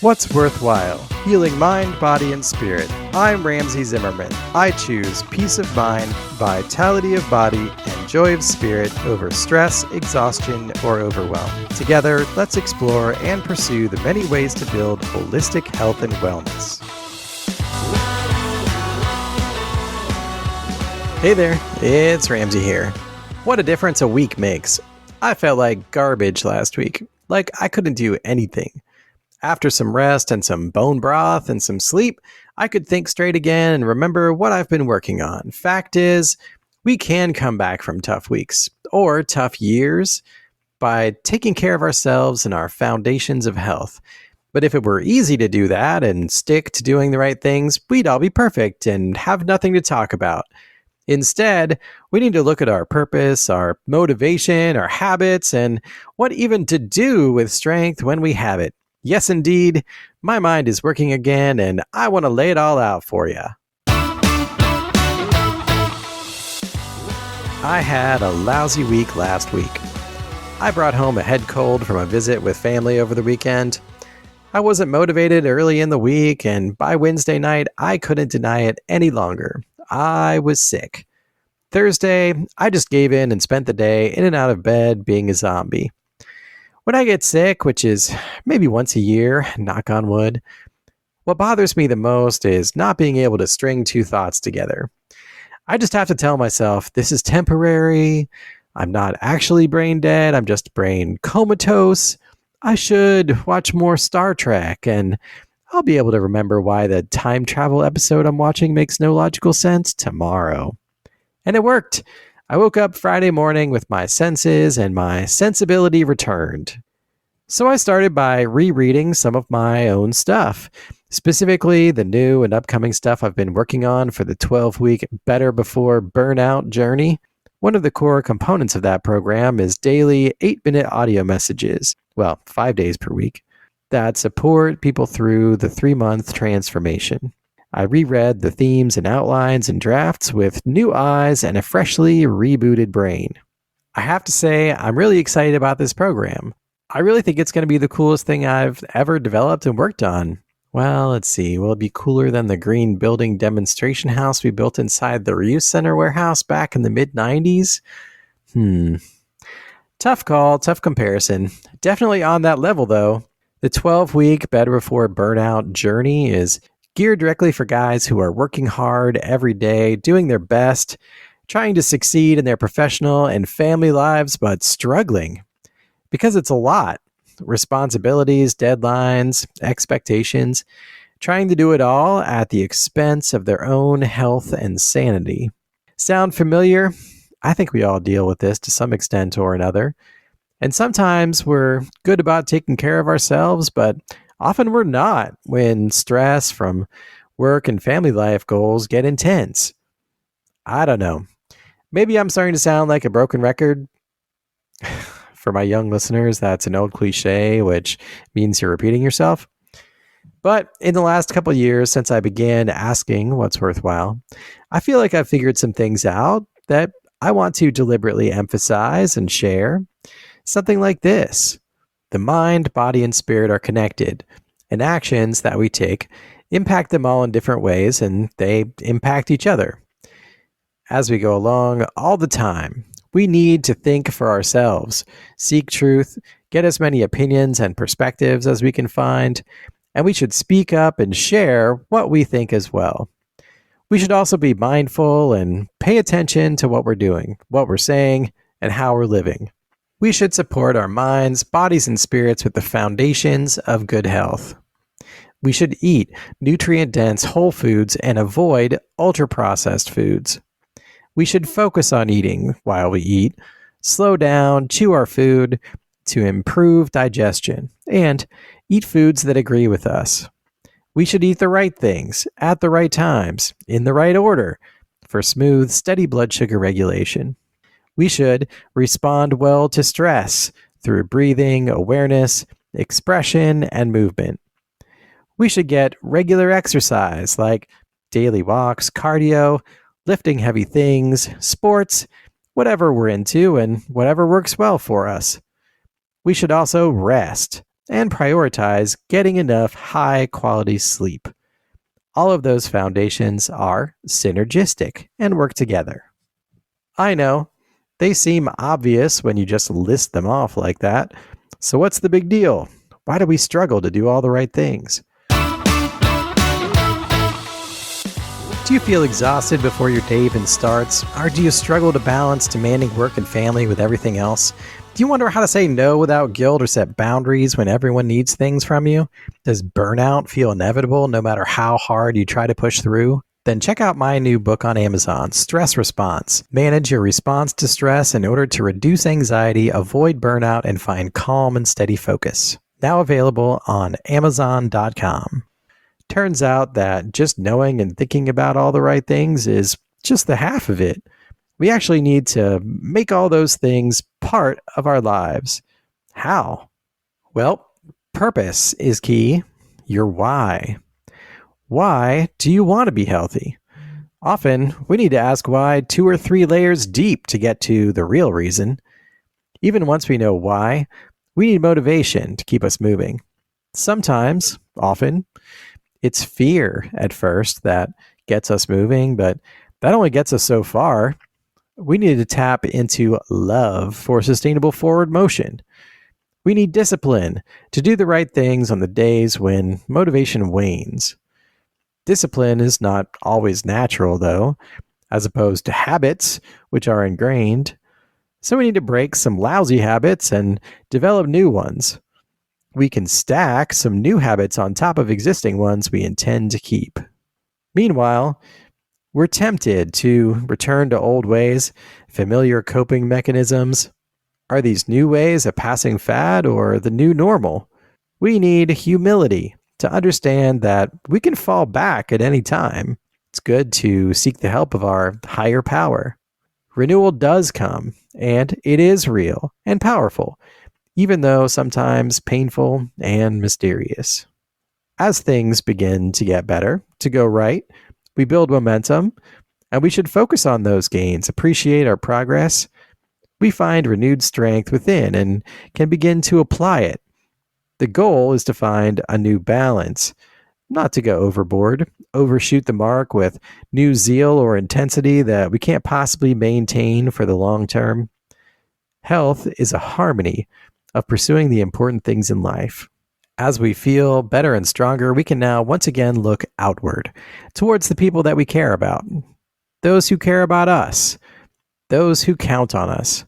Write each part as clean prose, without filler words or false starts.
What's worthwhile? Healing mind, body, and spirit. I'm Ramsey Zimmerman. I choose peace of mind, vitality of body, and joy of spirit over stress, exhaustion, or overwhelm. Together, let's explore and pursue the many ways to build holistic health and wellness. Hey there, it's Ramsey here. What a difference a week makes. I felt like garbage last week. Like I couldn't do anything. After some rest and some bone broth and some sleep, I could think straight again and remember what I've been working on. Fact is, we can come back from tough weeks or tough years by taking care of ourselves and our foundations of health. But if it were easy to do that and stick to doing the right things, we'd all be perfect and have nothing to talk about. Instead, we need to look at our purpose, our motivation, our habits, and what even to do with strength when we have it. Yes, indeed, my mind is working again, and I want to lay it all out for you. I had a lousy week last week. I brought home a head cold from a visit with family over the weekend. I wasn't motivated early in the week, and by Wednesday night, I couldn't deny it any longer. I was sick. Thursday, I just gave in and spent the day in and out of bed being a zombie. When I get sick, which is maybe once a year, knock on wood, what bothers me the most is not being able to string two thoughts together. I just have to tell myself, this is temporary. I'm not actually brain dead. I'm just brain comatose. I should watch more Star Trek, and I'll be able to remember why the time travel episode I'm watching makes no logical sense tomorrow. And it worked. I woke up Friday morning with my senses and my sensibility returned. So I started by rereading some of my own stuff, specifically the new and upcoming stuff I've been working on for the 12-week Better Before Burnout journey. One of the core components of that program is daily 8-minute audio messages, 5 days per week, that support people through the 3-month transformation. I reread the themes and outlines and drafts with new eyes and a freshly rebooted brain. I have to say, I'm really excited about this program. I really think it's going to be the coolest thing I've ever developed and worked on. Well, let's see. Will it be cooler than the green building demonstration house we built inside the Reuse Center warehouse back in the mid-90s? Tough call, tough comparison. Definitely on that level, though. The 12-week Better Before Burnout journey is geared directly for guys who are working hard every day, doing their best, trying to succeed in their professional and family lives, but struggling. Because it's a lot. Responsibilities, deadlines, expectations, trying to do it all at the expense of their own health and sanity. Sound familiar? I think we all deal with this to some extent or another. And sometimes we're good about taking care of ourselves, but often we're not when stress from work and family life goals get intense. I don't know. Maybe I'm starting to sound like a broken record. For my young listeners, that's an old cliche, which means you're repeating yourself. But in the last couple of years since I began asking what's worthwhile, I feel like I've figured some things out that I want to deliberately emphasize and share. Something like this. The mind, body, and spirit are connected, and actions that we take impact them all in different ways, and they impact each other. As we go along all the time, we need to think for ourselves, seek truth, get as many opinions and perspectives as we can find, and we should speak up and share what we think as well. We should also be mindful and pay attention to what we're doing, what we're saying, and how we're living. We should support our minds, bodies, and spirits with the foundations of good health. We should eat nutrient-dense whole foods and avoid ultra-processed foods. We should focus on eating while we eat, slow down, chew our food to improve digestion, and eat foods that agree with us. We should eat the right things, at the right times, in the right order, for smooth, steady blood sugar regulation. We should respond well to stress through breathing, awareness, expression, and movement. We should get regular exercise like daily walks, cardio, lifting heavy things, sports, whatever we're into and whatever works well for us. We should also rest and prioritize getting enough high-quality sleep. All of those foundations are synergistic and work together. I know, they seem obvious when you just list them off like that. So what's the big deal? Why do we struggle to do all the right things? Do you feel exhausted before your day even starts? Or do you struggle to balance demanding work and family with everything else? Do you wonder how to say no without guilt or set boundaries when everyone needs things from you? Does burnout feel inevitable no matter how hard you try to push through? Then check out my new book on Amazon, Stress Response. Manage your response to stress in order to reduce anxiety, avoid burnout, and find calm and steady focus. Now available on Amazon.com. Turns out that just knowing and thinking about all the right things is just the half of it. We actually need to make all those things part of our lives. How? Well, purpose is key. Your why. Why do you want to be healthy? Often, we need to ask why 2 or 3 layers deep to get to the real reason. Even once we know why, we need motivation to keep us moving. Sometimes, often, it's fear at first that gets us moving, but that only gets us so far. We need to tap into love for sustainable forward motion. We need discipline to do the right things on the days when motivation wanes. Discipline is not always natural, though, as opposed to habits, which are ingrained. So we need to break some lousy habits and develop new ones. We can stack some new habits on top of existing ones we intend to keep. Meanwhile, we're tempted to return to old ways, familiar coping mechanisms. Are these new ways a passing fad or the new normal? We need humility to understand that we can fall back at any time. It's good to seek the help of our higher power. Renewal does come, and it is real and powerful, even though sometimes painful and mysterious. As things begin to get better, to go right, we build momentum, and we should focus on those gains, appreciate our progress. We find renewed strength within and can begin to apply it. The goal is to find a new balance, not to go overboard, overshoot the mark with new zeal or intensity that we can't possibly maintain for the long term. Health is a harmony of pursuing the important things in life. As we feel better and stronger, we can now once again look outward, towards the people that we care about, those who care about us, those who count on us.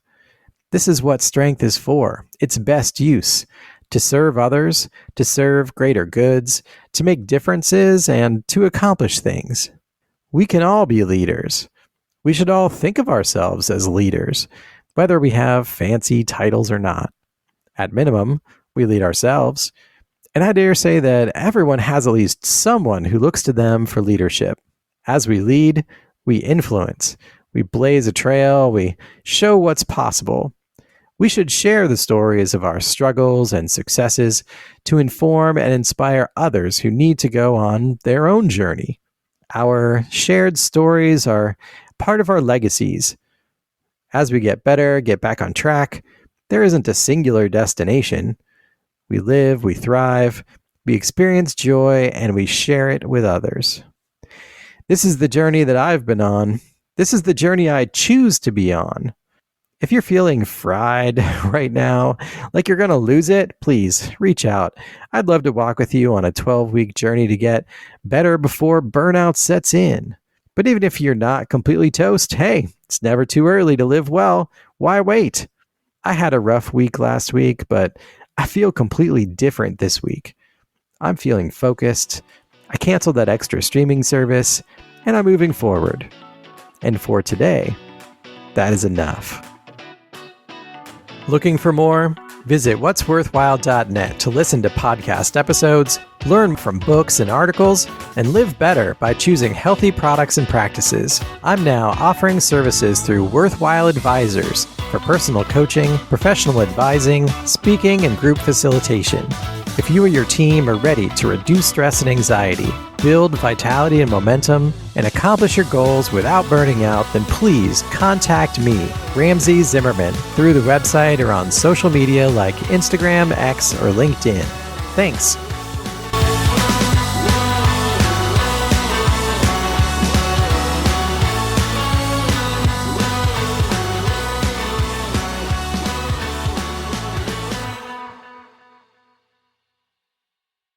This is what strength is for, its best use, to serve others, to serve greater goods, to make differences, and to accomplish things. We can all be leaders. We should all think of ourselves as leaders, whether we have fancy titles or not. At minimum, we lead ourselves. And I dare say that everyone has at least someone who looks to them for leadership. As we lead, we influence. We blaze a trail. We show what's possible. We should share the stories of our struggles and successes to inform and inspire others who need to go on their own journey. Our shared stories are part of our legacies. As we get better, get back on track, there isn't a singular destination. We live, we thrive, we experience joy, and we share it with others. This is the journey that I've been on. This is the journey I choose to be on. If you're feeling fried right now, like you're going to lose it, please reach out. I'd love to walk with you on a 12-week journey to get better before burnout sets in. But even if you're not completely toast, hey, it's never too early to live well. Why wait? I had a rough week last week, but I feel completely different this week. I'm feeling focused. I canceled that extra streaming service, and I'm moving forward. And for today, that is enough. Looking for more? Visit what'sworthwhile.net to listen to podcast episodes, learn from books and articles, and live better by choosing healthy products and practices. I'm now offering services through Worthwhile Advisors for personal coaching, professional advising, speaking, and group facilitation. If you or your team are ready to reduce stress and anxiety, build vitality and momentum, and accomplish your goals without burning out, then please contact me, Ramsey Zimmerman, through the website or on social media like Instagram, X, or LinkedIn. Thanks.